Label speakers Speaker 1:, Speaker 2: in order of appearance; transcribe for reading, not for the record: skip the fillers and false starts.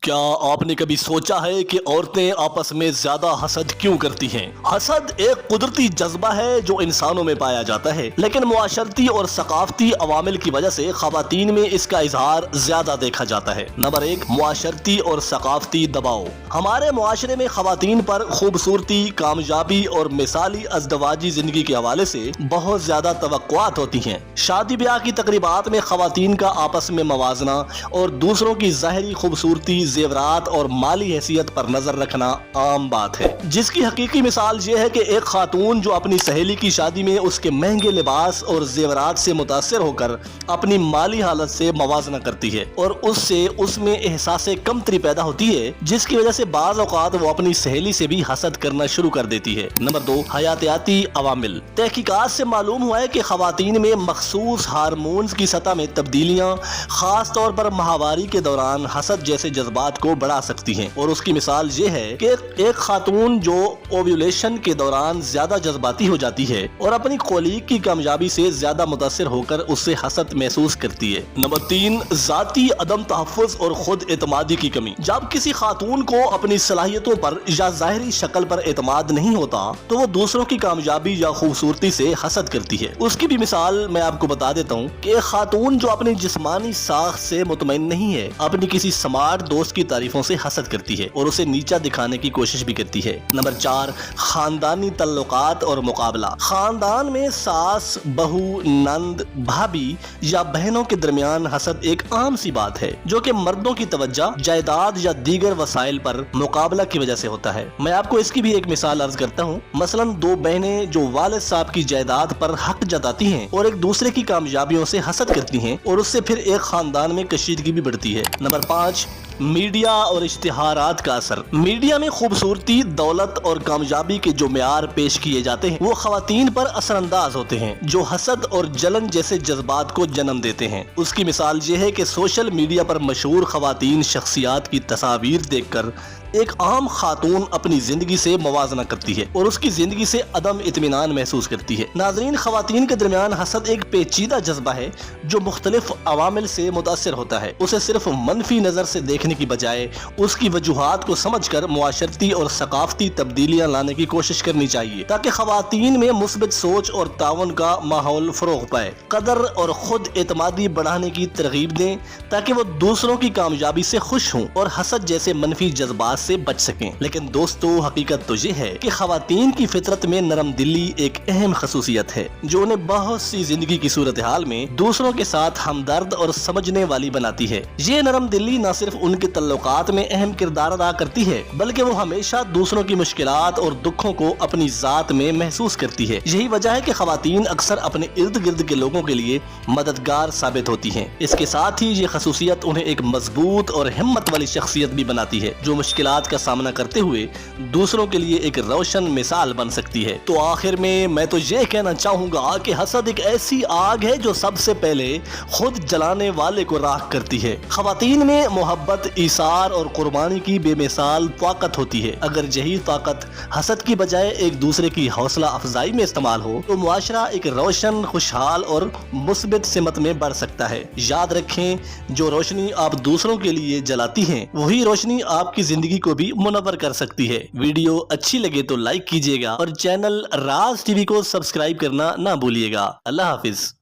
Speaker 1: کیا آپ نے کبھی سوچا ہے کہ عورتیں آپس میں زیادہ حسد کیوں کرتی ہیں؟ حسد ایک قدرتی جذبہ ہے جو انسانوں میں پایا جاتا ہے، لیکن معاشرتی اور ثقافتی عوامل کی وجہ سے خواتین میں اس کا اظہار زیادہ دیکھا جاتا ہے۔ نمبر 1، معاشرتی اور ثقافتی دباؤ۔ ہمارے معاشرے میں خواتین پر خوبصورتی، کامیابی اور مثالی ازدواجی زندگی کے حوالے سے بہت زیادہ توقعات ہوتی ہیں۔ شادی بیاہ کی تقریبات میں خواتین کا آپس میں موازنہ اور دوسروں کی ظاہری خوبصورتی، زیورات اور مالی حیثیت پر نظر رکھنا عام بات ہے، جس کی حقیقی مثال یہ ہے کہ ایک خاتون جو اپنی سہیلی کی شادی میں اس کے مہنگے لباس اور زیورات سے متاثر ہو کر اپنی مالی حالت سے موازنہ کرتی ہے اور اس میں احساس کمتری پیدا ہوتی ہے، جس کی وجہ سے بعض اوقات وہ اپنی سہیلی سے بھی حسد کرنا شروع کر دیتی ہے۔ نمبر 2، حیاتیاتی عوامل۔ تحقیقات سے معلوم ہوا ہے کہ خواتین میں مخصوص ہارمونز کی سطح میں تبدیلیاں خاص طور پر ماہواری کے دوران حسد جیسے جذبات کو بڑھا سکتی ہیں، اور اس کی مثال یہ ہے کہ ایک خاتون جو اوویولیشن کے دوران زیادہ جذباتی ہو جاتی ہے اور اپنی کولیگ کی کامیابی سے زیادہ متاثر ہو کر اس سے حسد محسوس کرتی ہے۔ نمبر 3، ذاتی عدم تحفظ اور خود اعتمادی کی کمی۔ جب کسی خاتون کو اپنی صلاحیتوں پر یا ظاہری شکل پر اعتماد نہیں ہوتا تو وہ دوسروں کی کامیابی یا خوبصورتی سے حسد کرتی ہے۔ اس کی بھی مثال میں آپ کو بتا دیتا ہوں کہ ایک خاتون جو اپنی جسمانی ساخت سے مطمئن نہیں ہے اپنی کسی سمارٹ دوست کی تعریفوں سے حسد کرتی ہے اور اسے نیچا دکھانے کی کوشش بھی کرتی ہے۔ نمبر 4، خاندانی تعلقات اور مقابلہ۔ خاندان میں ساس، بہو، نند، بھابی یا بہنوں کے درمیان حسد ایک عام سی بات ہے جو کہ مردوں کی توجہ، جائیداد یا دیگر وسائل پر مقابلہ کی وجہ سے ہوتا ہے۔ میں آپ کو اس کی بھی ایک مثال عرض کرتا ہوں۔ مثلا دو بہنیں جو والد صاحب کی جائیداد پر حق جتاتی ہیں اور ایک دوسرے کی کامیابیوں سے حسد کرتی ہیں اور اس سے پھر ایک خاندان میں کشیدگی بھی بڑھتی ہے۔ نمبر 5، میڈیا اور اشتہارات کا اثر۔ میڈیا میں خوبصورتی، دولت اور کامیابی کے جو معیار پیش کیے جاتے ہیں وہ خواتین پر اثر انداز ہوتے ہیں، جو حسد اور جلن جیسے جذبات کو جنم دیتے ہیں۔ اس کی مثال یہ ہے کہ سوشل میڈیا پر مشہور خواتین شخصیات کی تصاویر دیکھ کر ایک عام خاتون اپنی زندگی سے موازنہ کرتی ہے اور اس کی زندگی سے عدم اطمینان محسوس کرتی ہے۔ ناظرین، خواتین کے درمیان حسد ایک پیچیدہ جذبہ ہے جو مختلف عوامل سے متاثر ہوتا ہے۔ اسے صرف منفی نظر سے دیکھنے کی بجائے اس کی وجوہات کو سمجھ کر معاشرتی اور ثقافتی تبدیلیاں لانے کی کوشش کرنی چاہیے تاکہ خواتین میں مثبت سوچ اور تعاون کا ماحول فروغ پائے۔ قدر اور خود اعتمادی بڑھانے کی ترغیب دیں تاکہ وہ دوسروں کی کامیابی سے خوش ہوں اور حسد جیسے منفی جذبات سے بچ سکیں۔ لیکن دوستو، حقیقت تو یہ ہے کہ خواتین کی فطرت میں نرم دلی ایک اہم خصوصیت ہے جو انہیں بہت سی زندگی کی صورتحال میں دوسروں کے ساتھ ہمدرد اور سمجھنے والی بناتی ہے۔ یہ نرم دلی نہ صرف ان کے تعلقات میں اہم کردار ادا کرتی ہے بلکہ وہ ہمیشہ دوسروں کی مشکلات اور دکھوں کو اپنی ذات میں محسوس کرتی ہے۔ یہی وجہ ہے کہ خواتین اکثر اپنے ارد گرد کے لوگوں کے لیے مددگار ثابت ہوتی ہیں۔ اس کے ساتھ ہی یہ خصوصیت انہیں ایک مضبوط اور ہمت والی شخصیت بھی بناتی ہے جو مشکلات کا سامنا کرتے ہوئے دوسروں کے لیے ایک روشن مثال بن سکتی ہے۔ تو آخر میں تو یہ کہنا چاہوں گا کہ حسد ایک ایسی آگ ہے جو سب سے پہلے خود جلانے والے کو راکھ کرتی ہے۔ خواتین میں محبت، ایثار اور قربانی کی بے مثال طاقت ہوتی ہے۔ اگر یہی طاقت حسد کی بجائے ایک دوسرے کی حوصلہ افزائی میں استعمال ہو تو معاشرہ ایک روشن، خوشحال اور مثبت سمت میں بڑھ سکتا ہے۔ یاد رکھیں، جو روشنی آپ دوسروں کے لیے جلاتی ہیں وہی روشنی آپ کی زندگی کو بھی منور کر سکتی ہے۔ ویڈیو اچھی لگے تو لائک کیجیے گا اور چینل راز ٹی وی کو سبسکرائب کرنا نہ بھولیے گا۔ اللہ حافظ۔